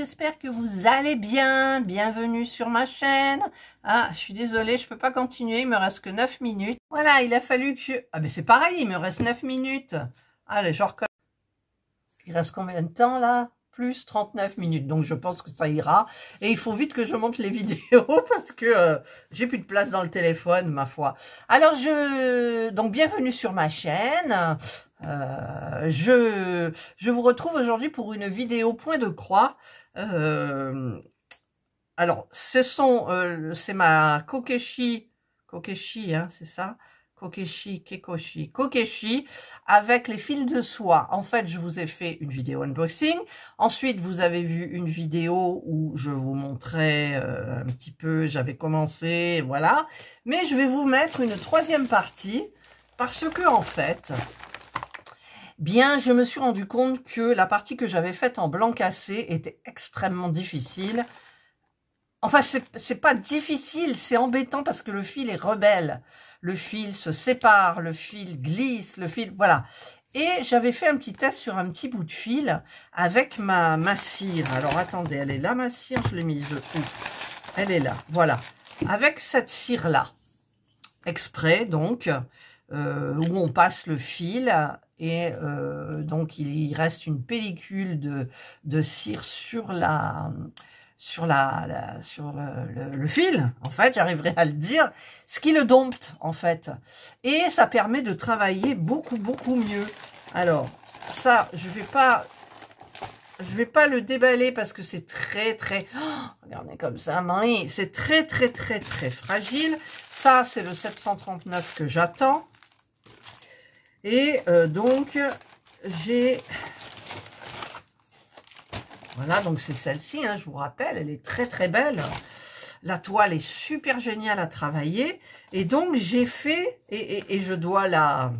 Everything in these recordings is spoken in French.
j'espère que vous allez bien. Bienvenue sur ma chaîne. Ah, je suis désolée, je peux pas continuer, il me reste que 9 minutes. Voilà, il a fallu que je... Ah, mais c'est pareil, il me reste 9 minutes. Allez, je recommence. Il reste combien de temps, là? Plus 39 minutes, donc je pense que ça ira. Et il faut vite que je monte les vidéos, parce que j'ai plus de place dans le téléphone, ma foi. Alors, donc bienvenue sur ma chaîne. Je vous retrouve aujourd'hui pour une vidéo point de croix. Alors, c'est ma Kokeshi, hein, c'est ça? Kokeshi, avec les fils de soie. En fait, je vous ai fait une vidéo unboxing. Ensuite, vous avez vu une vidéo où je vous montrais un petit peu, j'avais commencé, voilà. Mais je vais vous mettre une troisième partie, parce que, en fait, bien, je me suis rendu compte que la partie que j'avais faite en blanc cassé était extrêmement difficile. Enfin, c'est pas difficile, c'est embêtant parce que le fil est rebelle. Le fil se sépare, le fil glisse, le fil... Voilà. Et j'avais fait un petit test sur un petit bout de fil avec ma cire. Alors, attendez, elle est là, ma cire? Je l'ai mise où? Elle est là, voilà. Avec cette cire-là, exprès, donc, où on passe le fil... Et donc, il reste une pellicule de cire sur le fil, en fait, j'arriverai à le dire, ce qui le dompte, en fait. Et ça permet de travailler beaucoup mieux. Alors, ça, je vais pas le déballer parce que c'est très... Oh, regardez comme ça, Marie, c'est très fragile. Ça, c'est le 739 que j'attends. Et donc, j'ai... Voilà, donc c'est celle-ci, hein, je vous rappelle, elle est très belle. La toile est super géniale à travailler. Et donc, j'ai fait, et je dois la...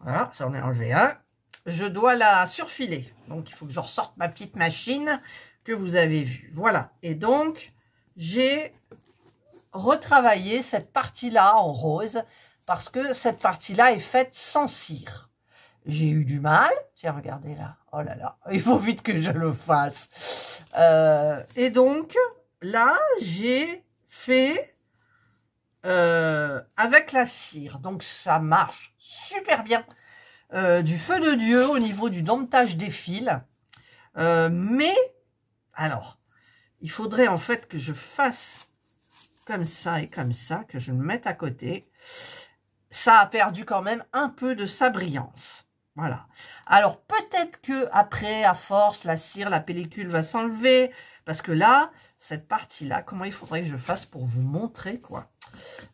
Voilà, ça en est enlevé un. Je dois la surfiler. Donc, il faut que je ressorte ma petite machine que vous avez vue. Voilà, et donc, j'ai retravaillé cette partie-là en rose parce que cette partie-là est faite sans cire. J'ai eu du mal. Tiens, regardez là. Oh là là, il faut vite que je le fasse. Et donc, là, j'ai fait avec la cire. Donc, ça marche super bien. Du feu de Dieu au niveau du domptage des fils. Mais, alors, il faudrait en fait que je fasse comme ça et comme ça, que je le mette à côté. Ça a perdu quand même un peu de sa brillance. Voilà. Alors, peut-être que après, à force, la cire, la pellicule va s'enlever. Parce que là, cette partie-là, comment il faudrait que je fasse pour vous montrer, quoi.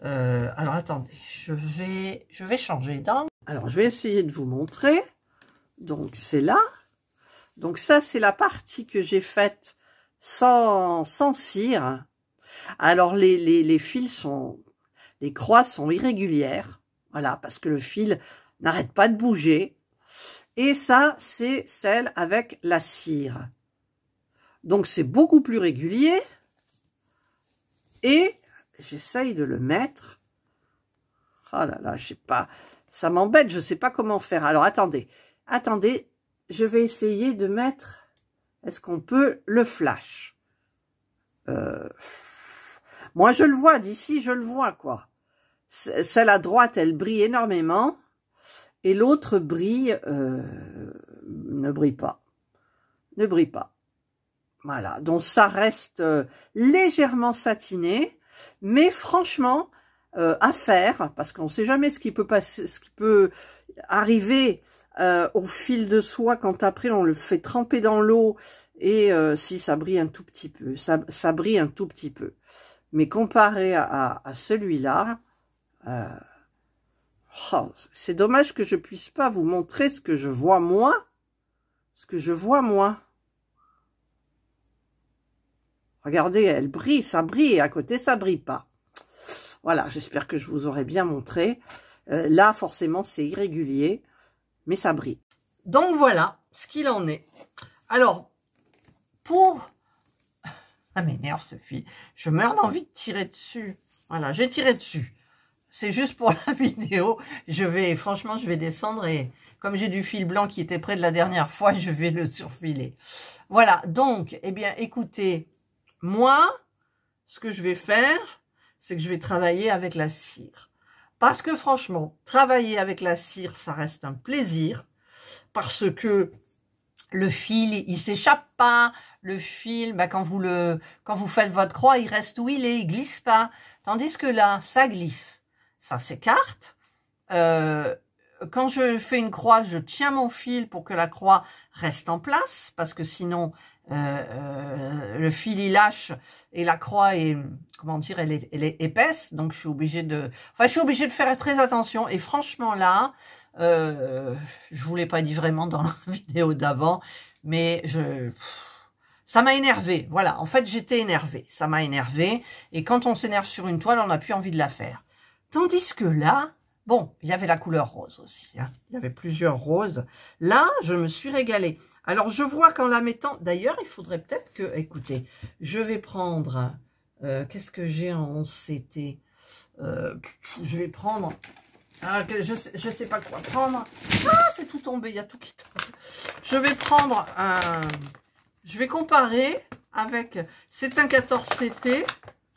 Alors, attendez. Je vais changer d'angle. Alors, je vais essayer de vous montrer. Donc, c'est là. Donc, ça, c'est la partie que j'ai faite sans cire. Alors, les fils sont... Les croix sont irrégulières. Voilà, parce que le fil n'arrête pas de bouger. Et ça, c'est celle avec la cire. Donc, c'est beaucoup plus régulier. Et j'essaye de le mettre. Oh là là, je sais pas. Ça m'embête, je sais pas comment faire. Alors, attendez. Attendez, je vais essayer de mettre... Est-ce qu'on peut le flash? Moi, je le vois. D'ici, je le vois, quoi. Celle à droite, elle brille énormément. Et l'autre brille, ne brille pas. Ne brille pas. Voilà. Donc, ça reste légèrement satiné. Mais franchement, à faire, parce qu'on ne sait jamais ce qui peut passer, ce qui peut arriver au fil de soie quand après on le fait tremper dans l'eau. Et si ça brille un tout petit peu. Ça brille un tout petit peu. Mais comparé à celui-là... Oh, c'est dommage que je puisse pas vous montrer ce que je vois moi. Ce que je vois moi. Regardez, elle brille, ça brille, et à côté, ça brille pas. Voilà, j'espère que je vous aurai bien montré. Là, forcément, c'est irrégulier, mais ça brille. Donc, voilà ce qu'il en est. Alors, pour... Ça m'énerve, ce fil. Je meurs d'envie de tirer dessus. Voilà, j'ai tiré dessus. C'est juste pour la vidéo. Franchement, je vais descendre et comme j'ai du fil blanc qui était près de la dernière fois, je vais le surfiler. Voilà, donc, eh bien, écoutez, moi, ce que je vais faire, c'est que je vais travailler avec la cire. Parce que franchement, travailler avec la cire, ça reste un plaisir. Parce que le fil, il s'échappe pas. Le fil, bah, quand vous faites votre croix, il reste où il est, il glisse pas. Tandis que là, ça glisse, ça s'écarte. Quand je fais une croix, je tiens mon fil pour que la croix reste en place, parce que sinon, le fil il lâche et la croix est, comment dire, elle est épaisse. Donc je suis obligée de faire très attention. Et franchement là, je vous l'ai pas dit vraiment dans la vidéo d'avant, mais ça m'a énervé. Voilà, en fait j'étais énervée, ça m'a énervé. Et quand on s'énerve sur une toile, on n'a plus envie de la faire. Tandis que là, bon, il y avait la couleur rose aussi, hein. Il y avait plusieurs roses. Là, je me suis régalée. Alors, je vois qu'en la mettant... D'ailleurs, il faudrait peut-être que... Écoutez, je vais prendre... Qu'est-ce que j'ai en 11 CT je vais prendre... je sais pas quoi prendre. Ah, c'est tout tombé, il y a tout qui tombe. Je vais prendre un... Je vais comparer avec... C'est un 14 CT.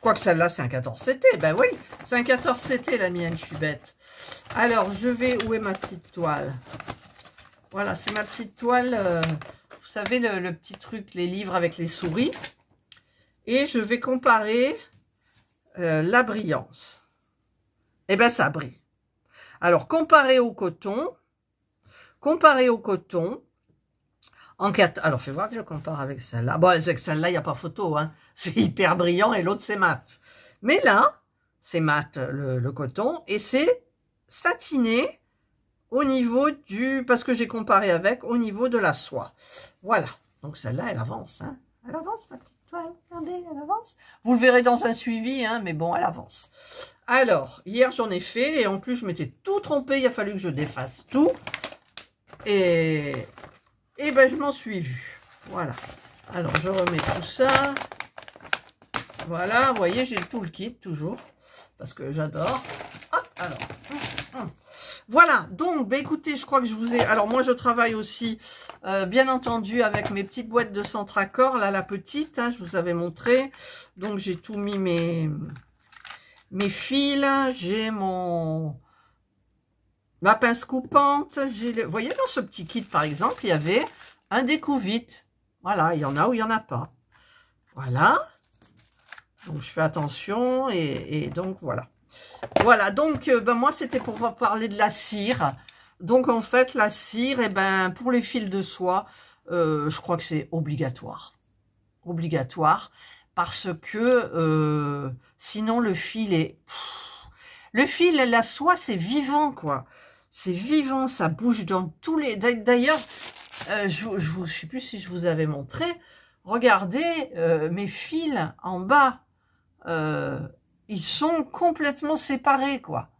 Quoique celle-là, c'est un 14 CT. Ben oui, c'est un 14 CT, la mienne, je suis bête. Alors, je vais... Où est ma petite toile? Voilà, c'est ma petite toile. Vous savez, le petit truc, les livres avec les souris. Et je vais comparer la brillance. Eh bien, ça brille. Alors, comparé au coton, alors, fais voir que je compare avec celle-là. Bon, avec celle-là, il n'y a pas photo, hein. C'est hyper brillant et l'autre, c'est mat. Mais là, c'est mat, le coton, et c'est satiné au niveau du... Parce que j'ai comparé avec, au niveau de la soie. Voilà. Donc, celle-là, elle avance, hein. Elle avance, ma petite toile. Regardez, elle avance. Vous le verrez dans un suivi, hein, mais bon, elle avance. Alors, hier, j'en ai fait, et en plus, je m'étais tout trompée. Il a fallu que je défasse tout. Et ben, je m'en suis vue. Voilà. Alors, je remets tout ça. Voilà, vous voyez, j'ai tout le kit, toujours. Parce que j'adore. Hop, alors. Voilà, donc, bah, écoutez, je crois que je vous ai... Alors, moi, je travaille aussi, bien entendu, avec mes petites boîtes de Centracor, là, la petite, hein, je vous avais montré. Donc, j'ai tout mis mes fils, j'ai ma pince coupante, vous voyez, dans ce petit kit, par exemple, il y avait un découvite. Voilà, il y en a ou il n'y en a pas. Voilà. Donc, je fais attention, et donc, voilà. Voilà, donc, ben, moi, c'était pour vous parler de la cire. Donc, en fait, la cire, ben, pour les fils de soie, je crois que c'est obligatoire. Obligatoire, parce que sinon, le fil est... Le fil, la soie, c'est vivant, quoi. C'est vivant, ça bouge dans tous les... D'ailleurs, je sais plus si je vous avais montré. Regardez, mes fils en bas... ils sont complètement séparés, quoi.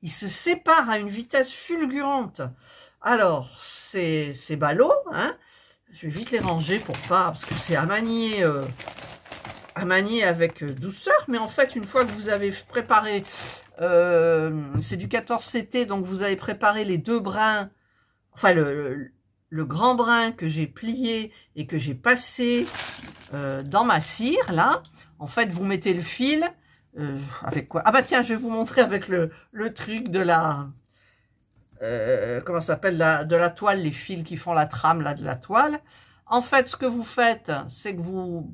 Ils se séparent à une vitesse fulgurante. Alors, c'est ballot, hein. Je vais vite les ranger pour pas, parce que c'est à manier avec douceur. Mais en fait, une fois que vous avez préparé, c'est du 14 CT, donc vous avez préparé les deux brins, enfin le grand brin que j'ai plié et que j'ai passé dans ma cire, là. En fait, vous mettez le fil... avec quoi? Ah bah tiens, je vais vous montrer avec le truc de la... comment ça s'appelle? De la toile, les fils qui font la trame là de la toile. En fait, ce que vous faites, c'est que vous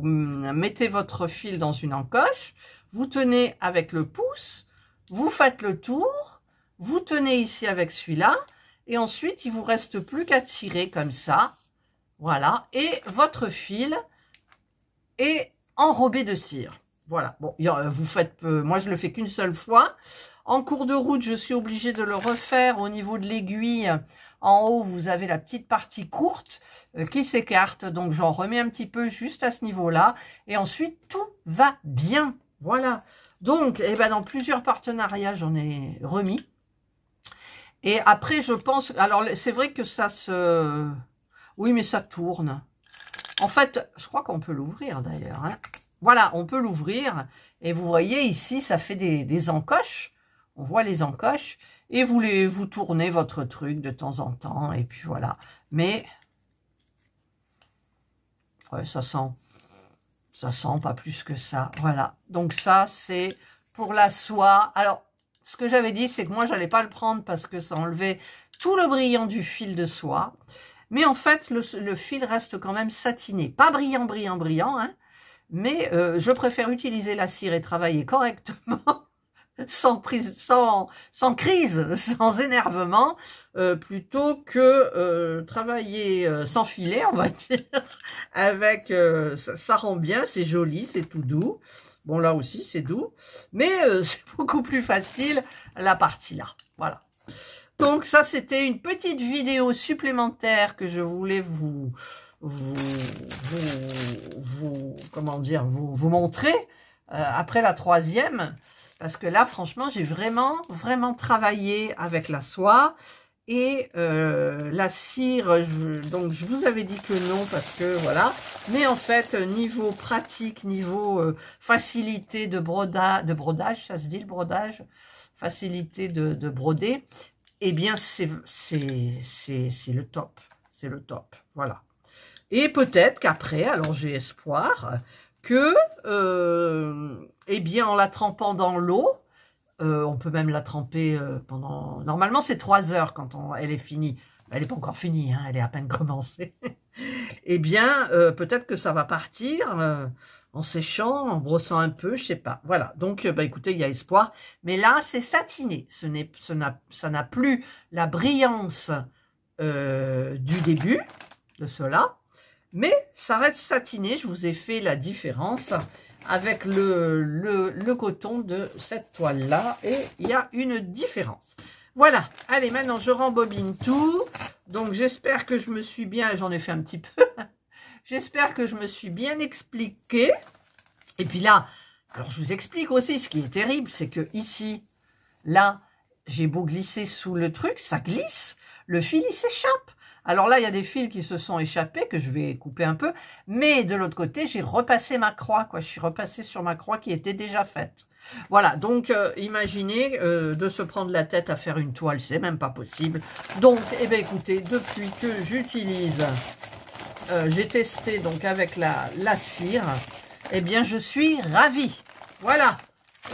mettez votre fil dans une encoche, vous tenez avec le pouce, vous faites le tour, vous tenez ici avec celui-là, et ensuite, il vous reste plus qu'à tirer comme ça. Voilà, et votre fil est enrobé de cire. Voilà, bon, vous faites, moi je le fais qu'une seule fois. En cours de route, je suis obligée de le refaire au niveau de l'aiguille. En haut, vous avez la petite partie courte qui s'écarte. Donc, j'en remets un petit peu juste à ce niveau-là. Et ensuite, tout va bien. Voilà. Donc, eh ben, dans plusieurs partenariats, j'en ai remis. Et après, je pense... Alors, c'est vrai que ça se... Oui, mais ça tourne. En fait, je crois qu'on peut l'ouvrir d'ailleurs, hein. Voilà, on peut l'ouvrir. Et vous voyez ici, ça fait des encoches. On voit les encoches. et vous tournez votre truc de temps en temps, et puis voilà. Mais, ouais, ça sent pas plus que ça, voilà. Donc ça, c'est pour la soie. Alors, ce que j'avais dit, c'est que moi, j'allais pas le prendre parce que ça enlevait tout le brillant du fil de soie. Mais en fait, le fil reste quand même satiné. Pas brillant, brillant, brillant, hein. Mais je préfère utiliser la cire et travailler correctement, sans crise, sans énervement, plutôt que travailler sans filet, on va dire, avec, ça rend bien, c'est joli, c'est tout doux. Bon, là aussi, c'est doux, mais c'est beaucoup plus facile, la partie là, voilà. Donc, ça, c'était une petite vidéo supplémentaire que je voulais comment dire, vous montrer après la troisième, parce que là, franchement, j'ai vraiment travaillé avec la soie et la cire. Donc, je vous avais dit que non, parce que voilà. Mais en fait, niveau pratique, niveau facilité de brodage, ça se dit le brodage, facilité de broder, eh bien, c'est le top. C'est le top, voilà. Et peut-être qu'après, alors j'ai espoir, que, eh bien, en la trempant dans l'eau, on peut même la tremper pendant... Normalement, c'est 3 heures quand elle est finie. Elle n'est pas encore finie, hein, elle est à peine commencée. Eh bien, peut-être que ça va partir en séchant, en brossant un peu, je sais pas. Voilà, donc, bah, écoutez, il y a espoir. Mais là, c'est satiné. Ça n'a plus la brillance du début de cela. Mais ça reste satiné, je vous ai fait la différence avec le coton de cette toile-là. Et il y a une différence. Voilà, allez, maintenant je rembobine tout. Donc j'espère que je me suis bien, j'en ai fait un petit peu. J'espère que je me suis bien expliqué. Et puis là, alors je vous explique aussi, ce qui est terrible, c'est que ici, là, j'ai beau glisser sous le truc, ça glisse, le fil il s'échappe. Alors là, il y a des fils qui se sont échappés, que je vais couper un peu. Mais de l'autre côté, j'ai repassé ma croix, quoi. Je suis repassée sur ma croix qui était déjà faite. Voilà, donc imaginez de se prendre la tête à faire une toile, c'est même pas possible. Donc, eh bien écoutez, depuis que j'utilise, j'ai testé donc avec la cire, eh bien je suis ravie. Voilà,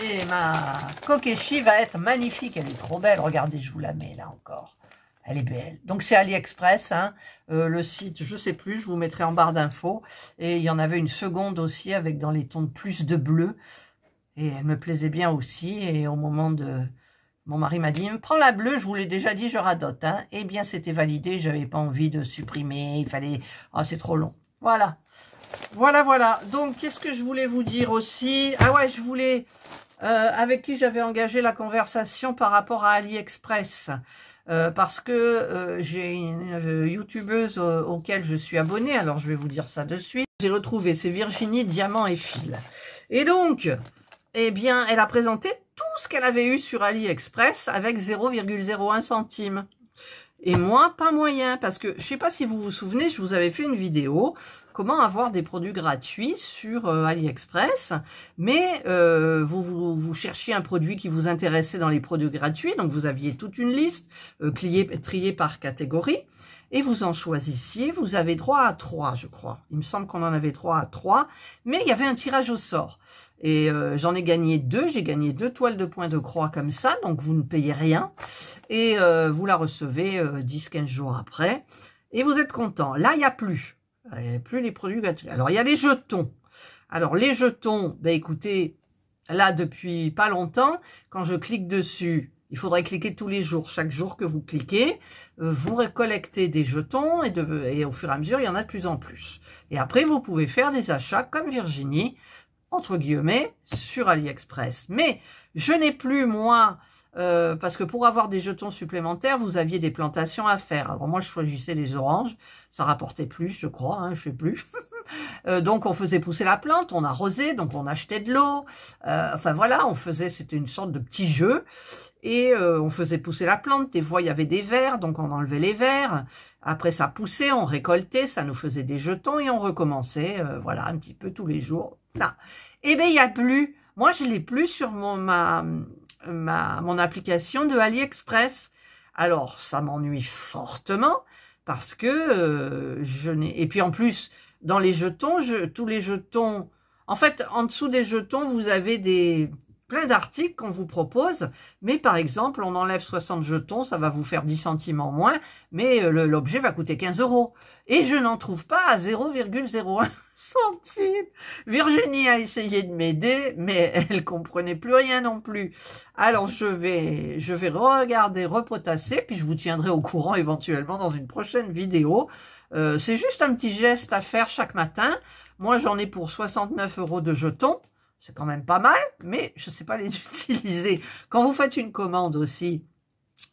et ma kokeshi va être magnifique, elle est trop belle. Regardez, je vous la mets là encore. Elle est belle. Donc, c'est AliExpress. Hein. Le site, je sais plus, je vous mettrai en barre d'infos. Et il y en avait une seconde aussi avec dans les tons de plus de bleu. Et elle me plaisait bien aussi. Et au moment de... Mon mari m'a dit, prends la bleue, je vous l'ai déjà dit, je radote. Hein. Eh bien, c'était validé. J'avais pas envie de supprimer. Il fallait... Oh, c'est trop long. Voilà. Voilà. Donc, qu'est-ce que je voulais vous dire aussi? Ah ouais, je voulais... avec qui j'avais engagé la conversation par rapport à AliExpress. Parce que j'ai une youtubeuse auquel je suis abonnée, alors je vais vous dire ça de suite. J'ai retrouvé, c'est Virginie Diamant et Fil. Et donc, eh bien, elle a présenté tout ce qu'elle avait eu sur AliExpress avec 0,01 centime. Et moi, pas moyen, parce que je sais pas si vous vous souvenez, je vous avais fait une vidéo comment avoir des produits gratuits sur AliExpress, mais vous cherchiez un produit qui vous intéressait dans les produits gratuits, donc vous aviez toute une liste triée par catégorie, et vous en choisissiez, vous avez droit à 3, je crois. Il me semble qu'on en avait droit à 3, mais il y avait un tirage au sort. Et j'en ai gagné 2, j'ai gagné 2 toiles de point de croix comme ça, donc vous ne payez rien, et vous la recevez 10-15 jours après, et vous êtes content. Là, il n'y a plus. Il n'y a plus les produits gratuits. Alors, il y a les jetons. Alors, les jetons, ben écoutez, là, depuis pas longtemps, quand je clique dessus, il faudrait cliquer tous les jours. Chaque jour que vous cliquez, vous récollectez des jetons et au fur et à mesure, il y en a de plus en plus. Et après, vous pouvez faire des achats comme Virginie, entre guillemets, sur AliExpress. Mais je n'ai plus, moi... parce que pour avoir des jetons supplémentaires, vous aviez des plantations à faire. Alors moi, je choisissais les oranges. Ça rapportait plus, je crois, hein, je sais plus. Donc, on faisait pousser la plante, on arrosait, donc on achetait de l'eau. Enfin, voilà, c'était une sorte de petit jeu. Et on faisait pousser la plante. Des fois, il y avait des vers, donc on enlevait les vers. Après, ça poussait, on récoltait, ça nous faisait des jetons et on recommençait, voilà, un petit peu tous les jours. Là. Eh bien, il n'y a plus... Moi, je l'ai plus sur mon application de AliExpress. Alors, ça m'ennuie fortement parce que je n'ai... Et puis en plus, dans les jetons, tous les jetons... En fait, en dessous des jetons, vous avez plein d'articles qu'on vous propose. Mais par exemple, on enlève 60 jetons, ça va vous faire 10 centimes en moins. Mais l'objet va coûter 15 €. Et je n'en trouve pas à 0,01 centimes. Virginie a essayé de m'aider, mais elle comprenait plus rien non plus. Alors je vais regarder, repotasser, puis je vous tiendrai au courant éventuellement dans une prochaine vidéo. C'est juste un petit geste à faire chaque matin. Moi j'en ai pour 69 € de jetons. C'est quand même pas mal, mais je ne sais pas les utiliser. Quand vous faites une commande aussi,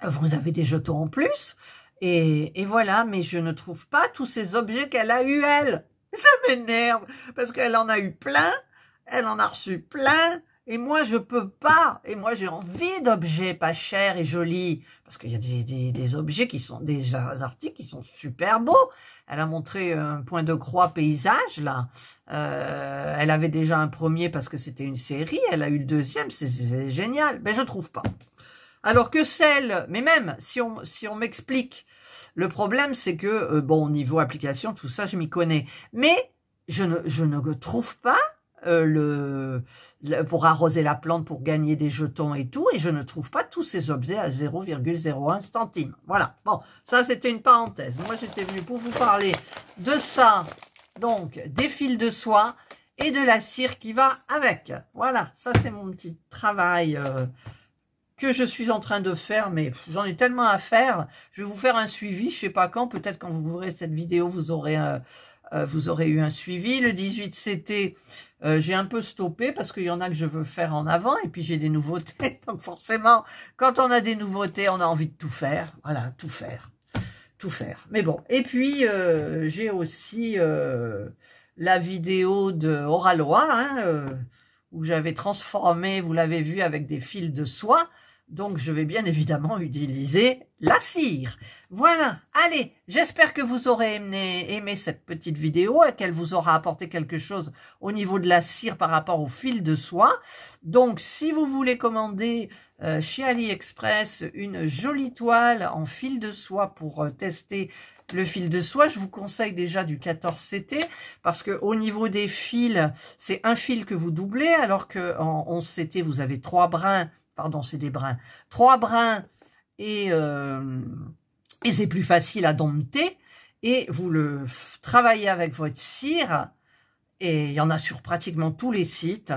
vous avez des jetons en plus. Et voilà, mais je ne trouve pas tous ces objets qu'elle a eu, elle. Ça m'énerve, parce qu'elle en a eu plein, elle en a reçu plein, et moi je peux pas. Et moi j'ai envie d'objets pas chers et jolis, parce qu'il y a des objets qui sont, des articles qui sont super beaux. Elle a montré un point de croix paysage, là. Elle avait déjà un premier parce que c'était une série, elle a eu le deuxième, c'est génial. Mais je trouve pas. Alors que celle, mais même si on m'explique, le problème c'est que, bon, niveau application, tout ça, je m'y connais. Mais je ne trouve pas pour arroser la plante, pour gagner des jetons et tout, et je ne trouve pas tous ces objets à 0,01 centimes. Voilà, bon, ça c'était une parenthèse. Moi j'étais venue pour vous parler de ça, donc des fils de soie et de la cire qui va avec. Voilà, ça c'est mon petit travail que je suis en train de faire, mais j'en ai tellement à faire. Je vais vous faire un suivi, je sais pas quand, peut-être quand vous verrez cette vidéo, vous aurez eu un suivi. Le 18 CT, j'ai un peu stoppé parce qu'il y en a que je veux faire en avant, et puis j'ai des nouveautés. Donc forcément, quand on a des nouveautés, on a envie de tout faire. Voilà, tout faire. Tout faire. Mais bon, et puis j'ai aussi la vidéo de Oralois, hein, où j'avais transformé, vous l'avez vu, avec des fils de soie. Donc, je vais bien évidemment utiliser la cire. Voilà, allez, j'espère que vous aurez aimé cette petite vidéo et qu'elle vous aura apporté quelque chose au niveau de la cire par rapport au fil de soie. Donc, si vous voulez commander chez AliExpress une jolie toile en fil de soie pour tester le fil de soie, je vous conseille déjà du 14 CT parce que au niveau des fils, c'est un fil que vous doublez, alors qu'en 11 CT, vous avez 3 brins. Pardon, c'est des brins. 3 brins et c'est plus facile à dompter. Et vous le travaillez avec votre cire. Et il y en a sur pratiquement tous les sites.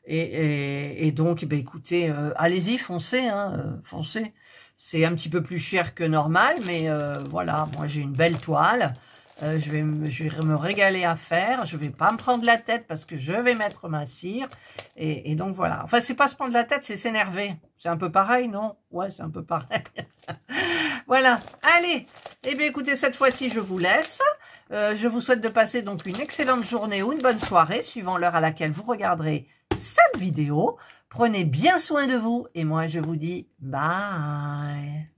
Et donc, ben, écoutez, allez-y, foncez. Hein, foncez. C'est un petit peu plus cher que normal. Mais voilà, moi j'ai une belle toile. Je vais me régaler à faire. Je vais pas me prendre la tête parce que je vais mettre ma cire. Et donc voilà. Enfin, c'est pas se prendre la tête, c'est s'énerver. C'est un peu pareil, non? Ouais, c'est un peu pareil. Voilà. Allez. Eh bien, écoutez, cette fois-ci, je vous laisse. Je vous souhaite de passer donc une excellente journée ou une bonne soirée, suivant l'heure à laquelle vous regarderez cette vidéo. Prenez bien soin de vous. Et moi, je vous dis bye.